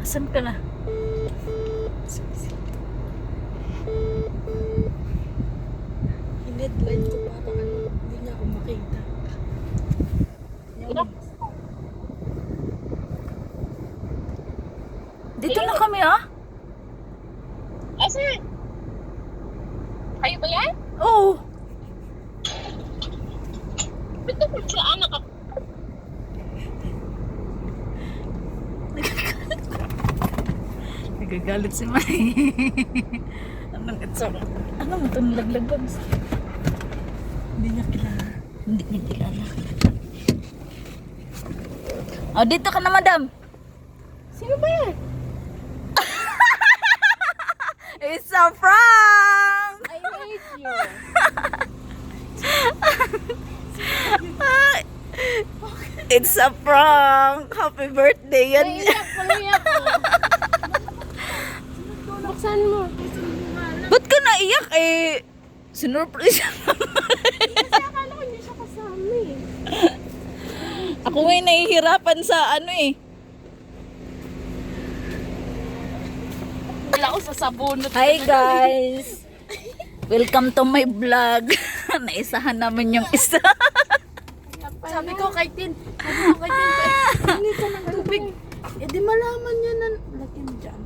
Asan ka na? Hinedline ko para ano, hindi nga ako makita. Dito na kami ah. Asan? Kayo ba yan? Oo. Ba't ko siya anak ako? Nagagalit si Mai. Anong itsura? Ano mo itong laglag babs? Hindi niya kilala. Hindi niya kilala. Oh, dito ka na, madam. Sino ba yan? It's a prank! I hate you. It's a prank! Happy birthday yan. Naiyak ko, naiyak ko. Buksan mo. Ba't ka naiyak eh? Sinurprise siya. Kasi akala ko hindi siya kasama eh. Ako may nahihirapan sa ano eh. Wala ko sa sabunot. Hi guys! Welcome to my vlog. Naisahan namin yung isa. Sabi ko kay Tin, hingi ka ng tubig. Eh di malaman niya na, lagyan mo dyan.